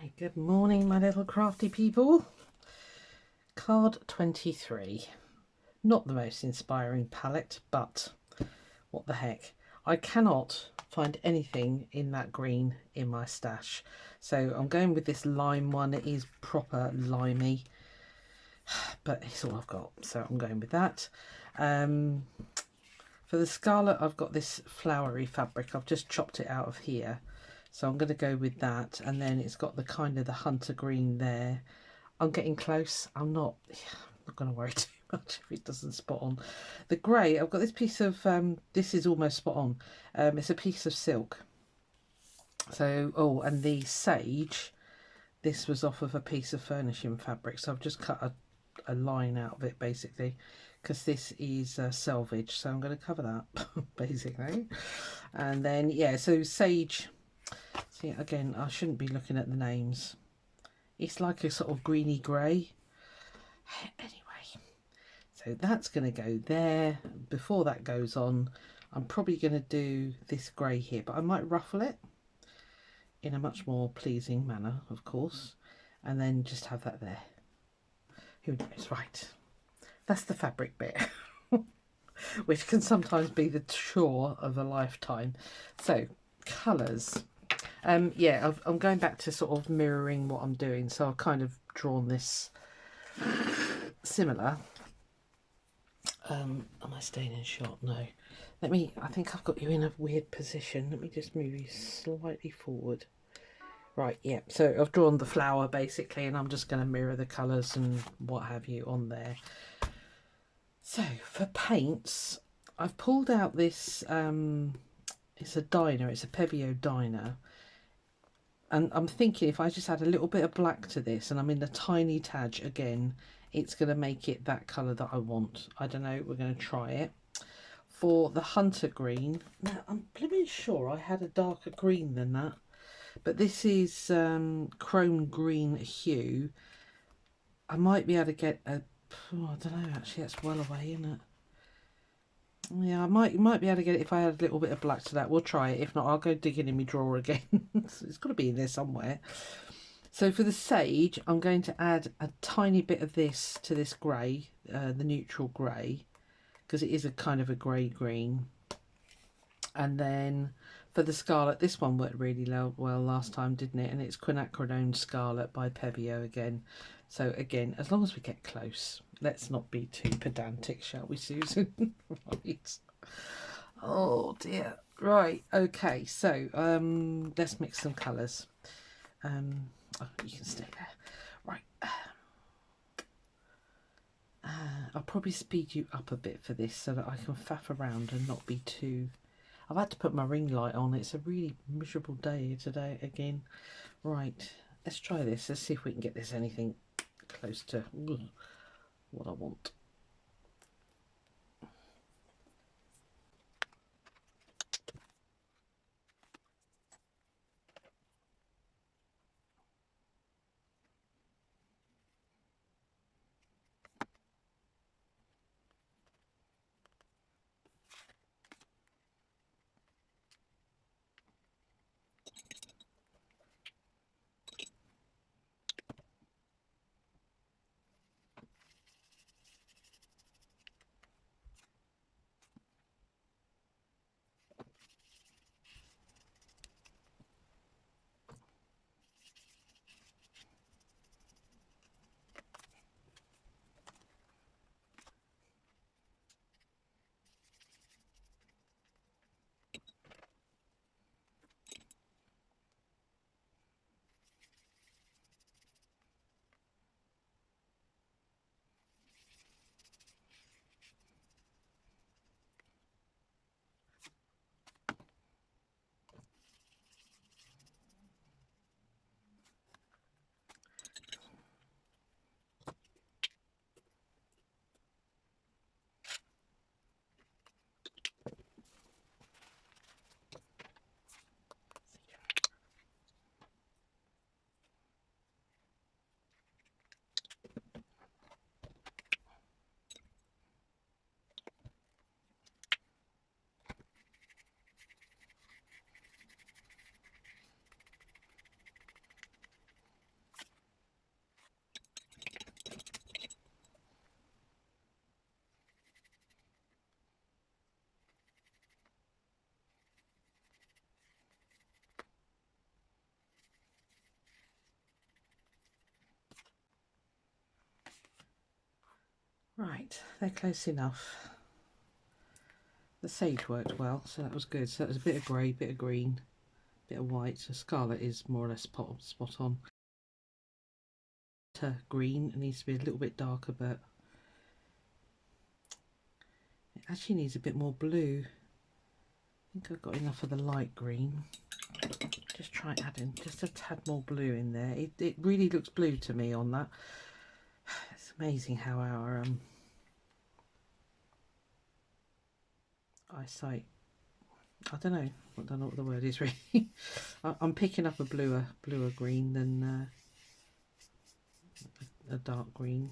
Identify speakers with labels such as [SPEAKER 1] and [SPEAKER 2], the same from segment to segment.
[SPEAKER 1] Right, good morning, my little crafty people. Card 23. Not the most inspiring palette, but what the heck. I cannot find anything in that green in my stash. So I'm going with this lime one. It is proper limey, but it's all I've got. So I'm going with that. For the scarlet, I've got this flowery fabric. I've just chopped it out of here. So I'm going to go with that. And then it's got the kind of the hunter green there. I'm getting close. I'm not going to worry too much if it doesn't spot on. The grey, I've got this piece of, this is almost spot on. It's a piece of silk. So, oh, and the sage, this was off of a piece of furnishing fabric. So I've just cut a line out of it basically, because this is selvage. So I'm going to cover that basically. And then, yeah, so sage. See, again, I shouldn't be looking at the names. It's like a sort of greeny grey. Anyway, so that's going to go there. Before that goes on, I'm probably going to do this grey here, but I might ruffle it in a much more pleasing manner, of course, and then just have that there. Who knows? Right, that's the fabric bit, which can sometimes be the chore of a lifetime. So, colours. Yeah, I'm going back to sort of mirroring what I'm doing, so I've kind of drawn this similar. Am I staying in shot? No. I think I've got you in a weird position. Let me just move you slightly forward. Right, yeah, so I've drawn the flower basically, and I'm just going to mirror the colours and what have you on there. So, for paints, I've pulled out this, it's a diner, it's a Pebeo diner. And I'm thinking if I just add a little bit of black to this, and I'm in the tiny tad again, it's going to make it that colour that I want. I don't know, we're going to try it. For the hunter green, now I'm blooming sure I had a darker green than that. But this is chrome green hue. I might be able to get a, oh, I don't know, actually that's well away, isn't it? Yeah, I might be able to get it if I add a little bit of black to that. We'll try it. If not, I'll go digging in my drawer again. It's got to be in there somewhere. So for the sage, I'm going to add a tiny bit of this to this grey, the neutral grey, because it is a kind of a grey green. And then for the scarlet, this one worked really well last time, didn't it? And it's Quinacridone Scarlet by Pebeo again. So again, as long as we get close, let's not be too pedantic, shall we, Susan? Right. Oh dear. Right. Okay. So let's mix some colours. Oh, you can stay there. Right. I'll probably speed you up a bit for this so that I can faff around and not be too. I've had to put my ring light on. It's a really miserable day today again. Right. Let's try this. Let's see if we can get this anything close to what I want. Right, they're close enough. The sage worked well, so that was good. So that was a bit of grey, bit of green, bit of white. So scarlet is more or less spot on. Green, it needs to be a little bit darker, but it actually needs a bit more blue. I think I've got enough of the light green. Just try adding just a tad more blue in there. It really looks blue to me on that. It's amazing how our eyesight, I don't know what the word is really. I'm picking up a bluer green than a dark green.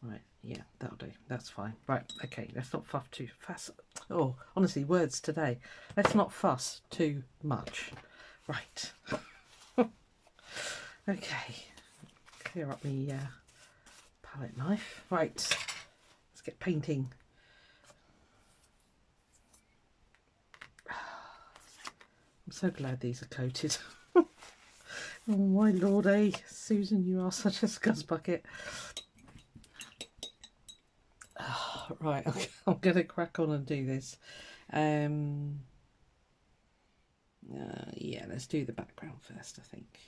[SPEAKER 1] Right, yeah, that'll do. That's fine. Right, okay, let's not fuss too fast. Oh, honestly, words today. Let's not fuss too much. Right. Okay, clear up my palette knife. Right, let's get painting. I'm so glad these are coated. Oh my lord, eh? Susan, you are such a scuzz bucket. Right, okay, I'm going to crack on and do this. Yeah, let's do the background first, I think.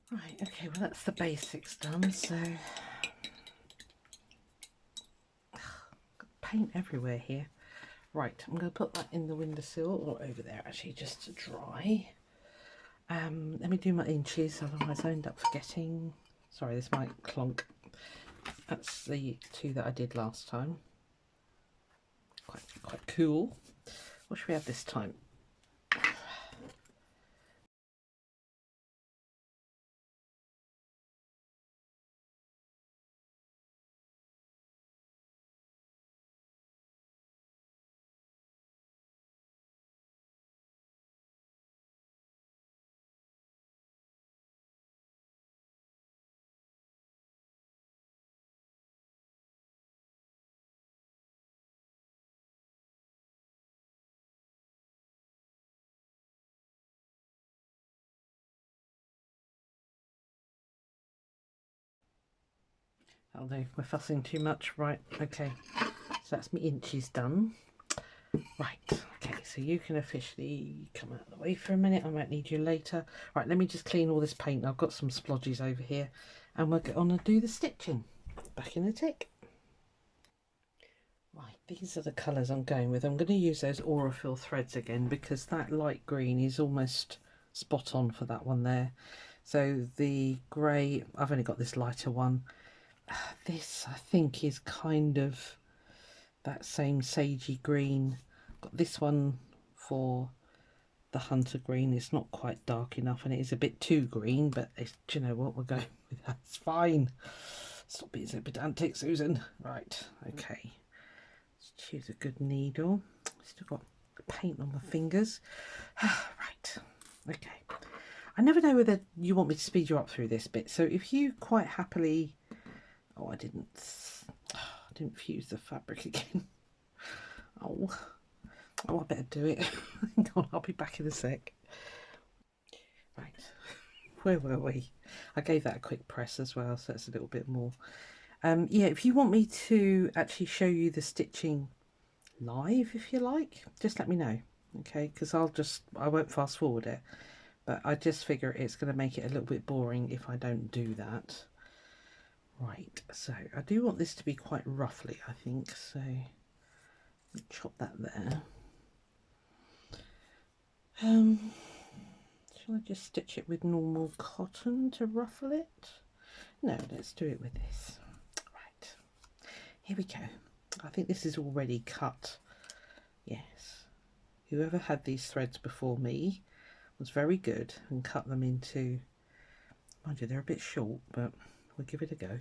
[SPEAKER 1] Right, okay, well that's the basics done, so paint everywhere here. Right, I'm going to put that in the windowsill, or over there actually, just to dry. Let me do my inches, otherwise I end up forgetting. Sorry, this might clonk. That's the two that I did last time. Quite cool. What should we have this time? Although we're fussing too much. Right, okay, so that's my inches done. Right, okay, so you can officially come out of the way for a minute. I might need you later. Right, let me just clean all this paint. I've got some splodges over here, and we'll get on and do the stitching. Back in a tick. Right, These are the colours I'm going with. I'm going to use those Aurifil threads again because that light green is almost spot on for that one there. So the grey, I've only got this lighter one. This I think is kind of that same sagey green. Got this one for the hunter green. It's not quite dark enough and it is a bit too green, but it's, do you know what, we're going with that. It's fine. Stop being so pedantic, Susan. Right, okay. Let's choose a good needle. Still got paint on my fingers. Right, okay. I never know whether you want me to speed you up through this bit, so if you quite happily... Oh, I didn't fuse the fabric again. Oh, I better do it. Hang on, I'll be back in a sec. Right, where were we? I gave that a quick press as well, so it's a little bit more. Yeah, if you want me to actually show you the stitching live, if you like, just let me know, okay? Because I won't fast forward it, but I just figure it's going to make it a little bit boring if I don't do that. Right, so I do want this to be quite roughly, I think, so chop that there. Shall I just stitch it with normal cotton to ruffle it? No, let's do it with this. Right, here we go. I think this is already cut. Yes, whoever had these threads before me was very good and cut them into, mind you, they're a bit short, but we'll give it a go.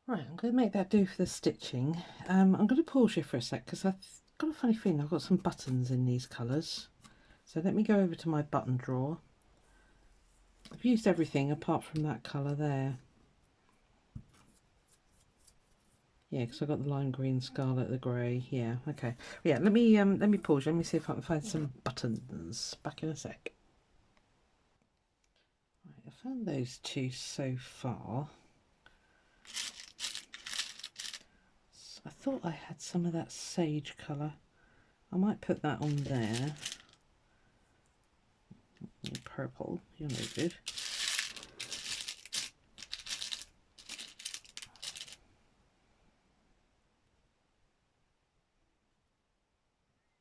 [SPEAKER 1] Right, I'm going to make that do for the stitching. I'm going to pause you for a sec because I've got a funny feeling I've got some buttons in these colours. So let me go over to my button drawer. I've used everything apart from that colour there. Yeah, because I've got the lime green, scarlet, the grey. Yeah, okay. Yeah, let me pause you. Let me see if I can find some buttons. Back in a sec. Right, I found those two so far. I thought I had some of that sage colour. I might put that on there. Purple, you're no good.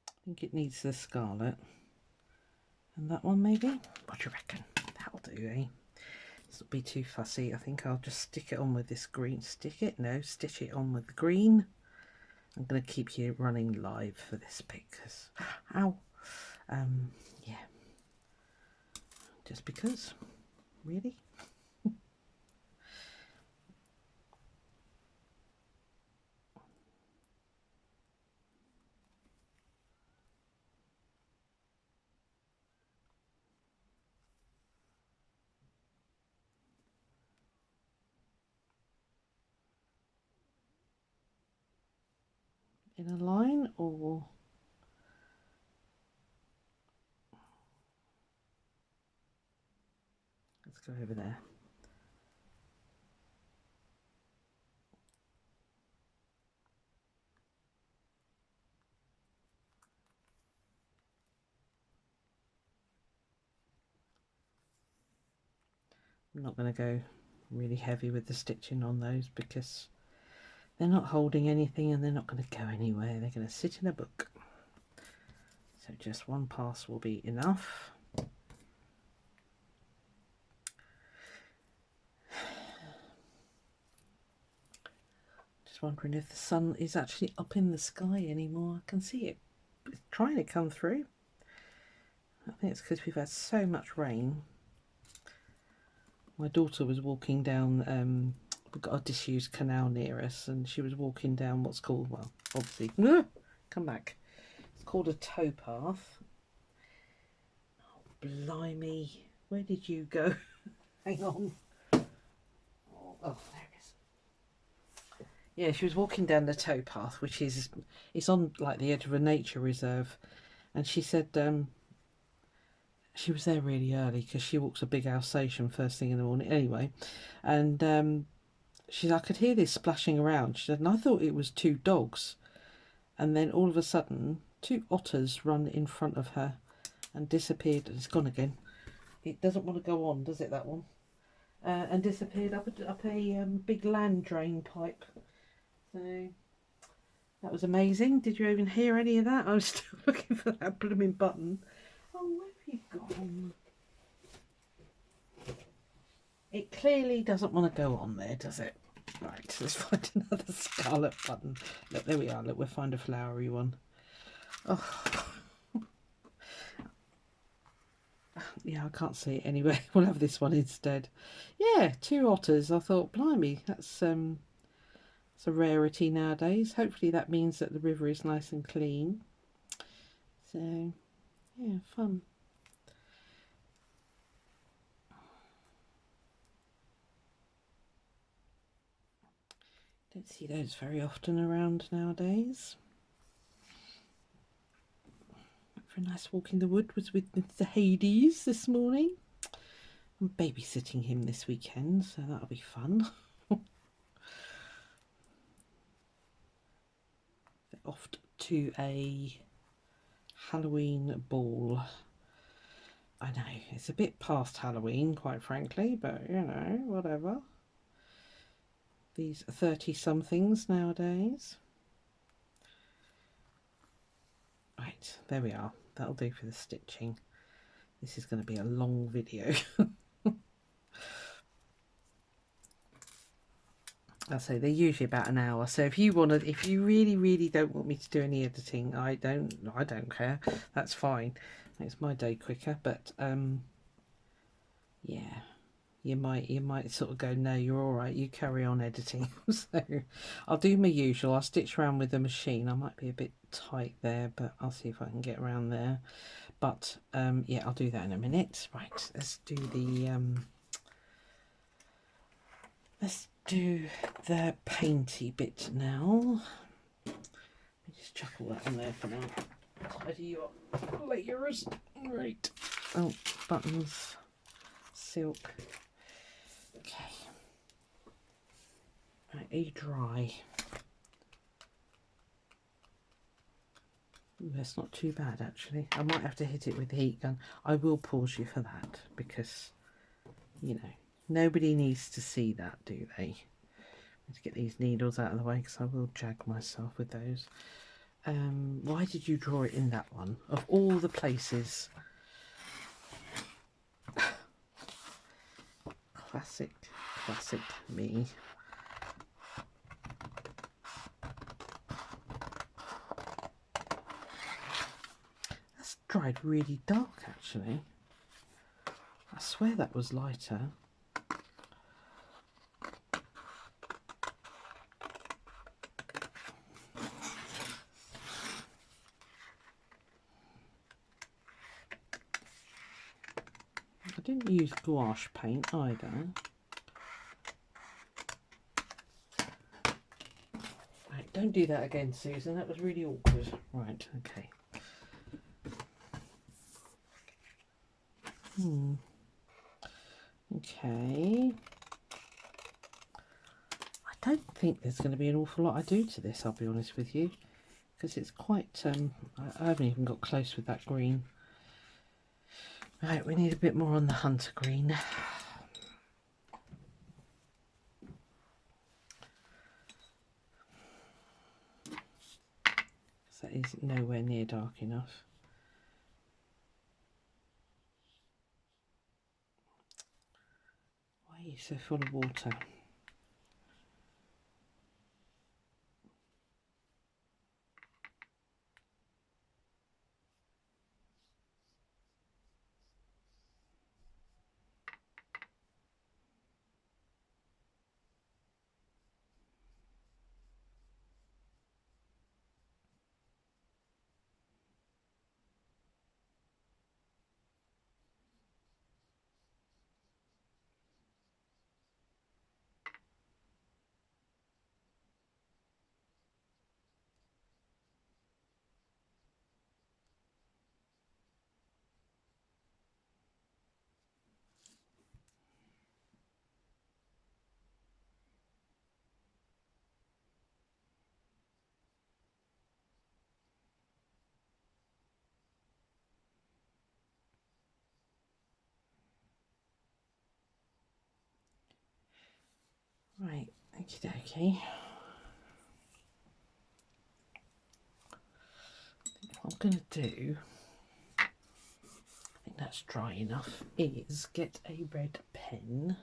[SPEAKER 1] I think it needs the scarlet. And that one maybe? What do you reckon? That'll do, eh? This will be too fussy. I think I'll just stick it on with this green. Stick it? No, stitch it on with the green. I'm going to keep you running live for this bit because, ow, yeah, just because, really. In a line, or let's go over there. I'm not going to go really heavy with the stitching on those because they're not holding anything and they're not going to go anywhere. They're going to sit in a book. So just one pass will be enough. Just wondering if the sun is actually up in the sky anymore. I can see it. It's trying to come through. I think it's because we've had so much rain. My daughter was walking down, we've got a disused canal near us, and she was walking down what's called, well, obviously, come back. It's called a towpath. Oh, blimey. Where did you go? Hang on. Oh, there it is. Yeah, she was walking down the towpath, which is, it's on like the edge of a nature reserve, and she said, she was there really early because she walks a big Alsatian first thing in the morning anyway, and she's I could hear this splashing around. She said, and I thought it was two dogs, and then all of a sudden 2 otters run in front of her and disappeared. It's gone again. It doesn't want to go on, does it, that one? And disappeared up a big land drain pipe. So that was amazing. Did you even hear any of that? I was still looking for that blooming button. Oh, where have you gone? It clearly doesn't want to go on there, does it? Right, let's find another scarlet button. Look, there we are. Look, we'll find a flowery one. Oh, yeah, I can't see it anyway. We'll have this one instead. Yeah, 2 otters. I thought, blimey, that's a rarity nowadays. Hopefully that means that the river is nice and clean. So, yeah, fun. Don't see those very often around nowadays. Went for a nice walk in the wood. Was with Mr. Hades this morning. I'm babysitting him this weekend, so that'll be fun. They're off to a Halloween ball. I know, it's a bit past Halloween, quite frankly, but you know, whatever. These 30-somethings nowadays. Right, there we are. That'll do for the stitching. This is going to be a long video. I'll say they're usually about an hour. So if you really don't want me to do any editing, I don't care. That's fine. Makes my day quicker. But yeah, you might sort of go, no, you're all right, you carry on editing. So I'll do my usual. I'll stitch around with the machine. I might be a bit tight there, but I'll see if I can get around there. But yeah, I'll do that in a minute. Right, let's do the painty bit now. Let me just chuck all that on there for now. Tidy you up, layers. Right. Oh, buttons, silk. Okay. Right, are you dry? Ooh, that's not too bad actually. I might have to hit it with the heat gun. I will pause you for that because, you know, nobody needs to see that, do they? Let's get these needles out of the way because I will jag myself with those. Why did you draw it in that one? Of all the places. Classic me. That's dried really dark actually. I swear that was lighter. I didn't use gouache paint either. Right, don't do that again, Susan. That was really awkward. Right, okay. Okay. I don't think there's going to be an awful lot I do to this, I'll be honest with you, because it's quite, I haven't even got close with that green. Right, we need a bit more on the hunter green. That is nowhere near dark enough. Why are you so full of water? Right, okie dokie. What I'm going to do, I think that's dry enough, is get a red pen.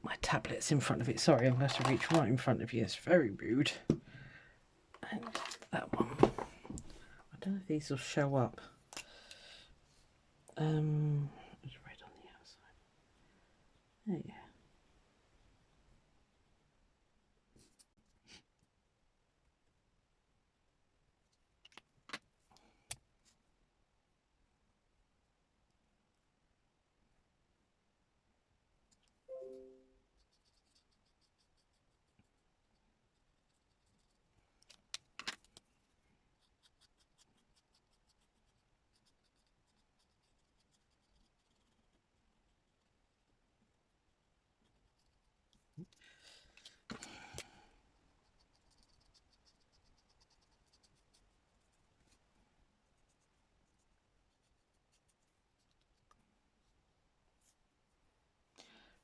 [SPEAKER 1] My tablet's in front of it. Sorry, I'm going to have to reach right in front of you. It's very rude. And that one. I don't know if these will show up. There's red on the outside. There you go.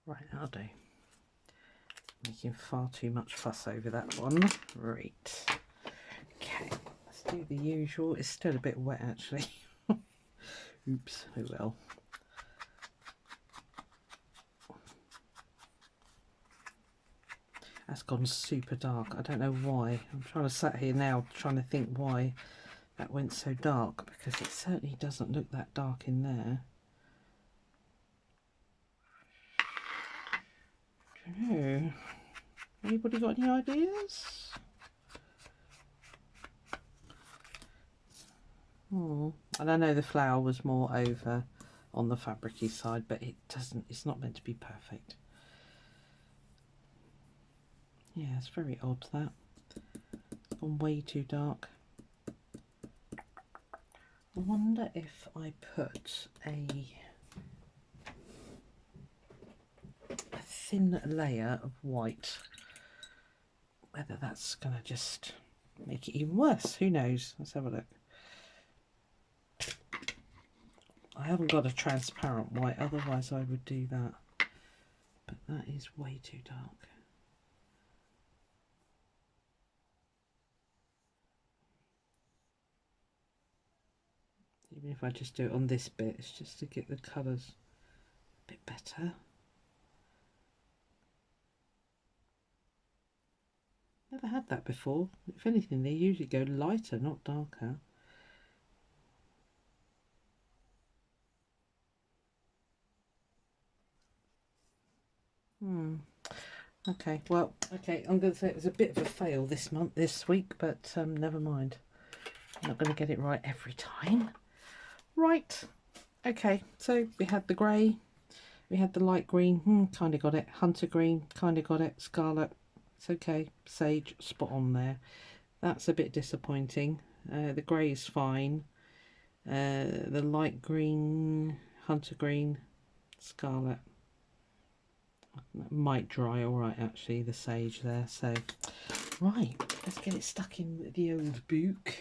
[SPEAKER 1] Right, I'll do. Making far too much fuss over that one. Right. Okay, let's do the usual. It's still a bit wet actually. Oops, oh well. That's gone super dark. I don't know why. I'm trying to sat here now trying to think why that went so dark, because it certainly doesn't look that dark in there. don't know. Anybody got any ideas? And I know the flower was more over on the fabricy side, but it's not meant to be perfect. Yeah, it's very odd that. It's gone way too dark. I wonder if I put a thin layer of white, whether that's going to just make it even worse. Who knows? Let's have a look. I haven't got a transparent white, otherwise I would do that. But that is way too dark. Even if I just do it on this bit, it's just to get the colours a bit better. Never had that before. If anything, they usually go lighter, not darker. Okay, well, okay, I'm going to say it was a bit of a fail this week, but never mind. I'm not going to get it right every time. Right, okay, so we had the grey, we had the light green, kind of got it, hunter green, kind of got it, scarlet, it's okay, sage, spot on there. That's a bit disappointing. The grey is fine. The light green, hunter green, scarlet. That might dry all right, actually, the sage there. So, right, let's get it stuck in the old book.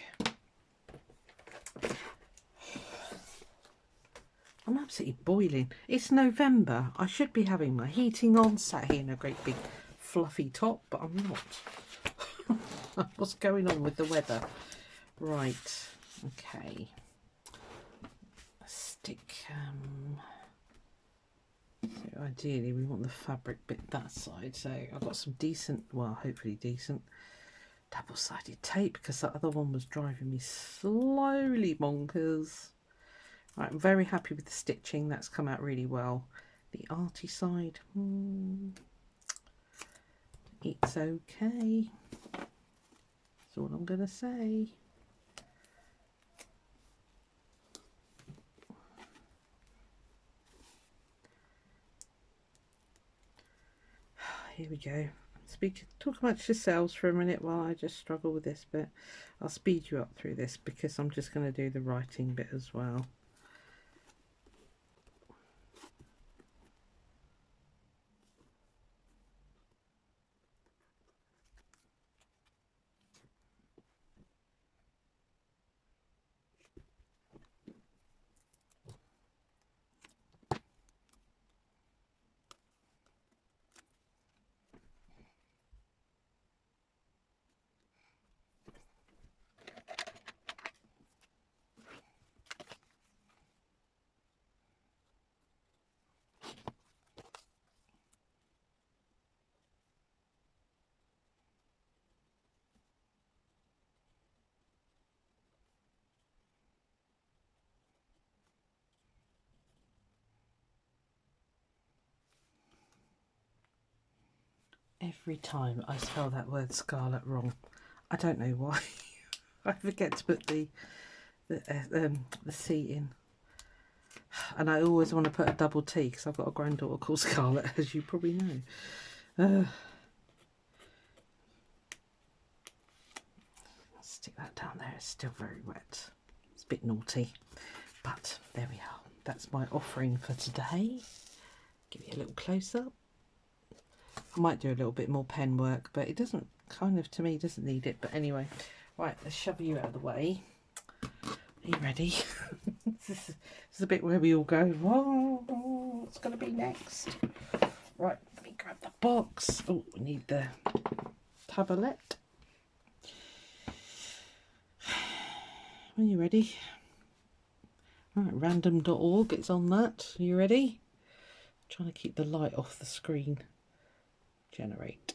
[SPEAKER 1] I'm absolutely boiling. It's November. I should be having my heating on, sat here in a great big fluffy top, but I'm not. What's going on with the weather? Right, okay. Stick. So ideally we want the fabric bit that side, so I've got some decent, well, hopefully decent double-sided tape, because that other one was driving me slowly bonkers. Right, I'm very happy with the stitching. That's come out really well. The arty side, it's okay. That's all I'm gonna say. Here we go. Talk amongst yourselves for a minute while I just struggle with this bit. I'll speed you up through this because I'm just going to do the writing bit as well. Every time I spell that word scarlet wrong. I don't know why. I forget to put the C in. And I always want to put a double T because I've got a granddaughter called Scarlet, as you probably know. Stick that down there. It's still very wet. It's a bit naughty. But there we are. That's my offering for today. Give you a little close-up. I might do a little bit more pen work, but it doesn't, kind of, to me, doesn't need it. But anyway, right, let's shove you out of the way. Are you ready? This is a bit where we all go, whoa, what's going to be next? Right, let me grab the box. Oh, we need the tablet. Are you ready? Right, random.org, it's on that. Are you ready? I'm trying to keep the light off the screen. Generate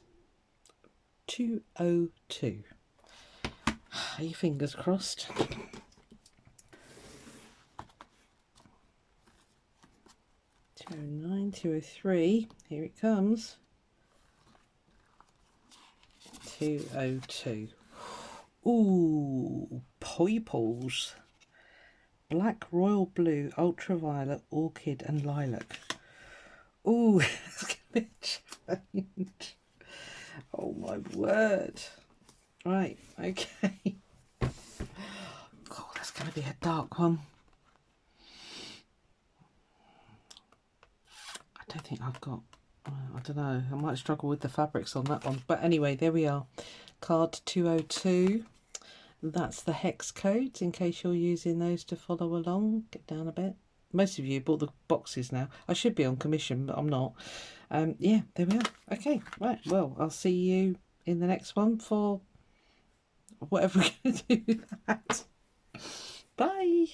[SPEAKER 1] 202. Are your fingers crossed? 209, 203. Here it comes. 202. Ooh, purples. Black, royal blue, ultraviolet, orchid and lilac. Ooh, that's going to change. Oh my word. Right, okay. Oh, that's going to be a dark one. I don't think I've got, I don't know, I might struggle with the fabrics on that one. But anyway, there we are. Card 202. That's the hex codes in case you're using those to follow along. Get down a bit. Most of you bought the boxes now. I should be on commission, but I'm not. Yeah, there we are. Okay, right. Well, I'll see you in the next one for whatever we're going to do with that. Bye.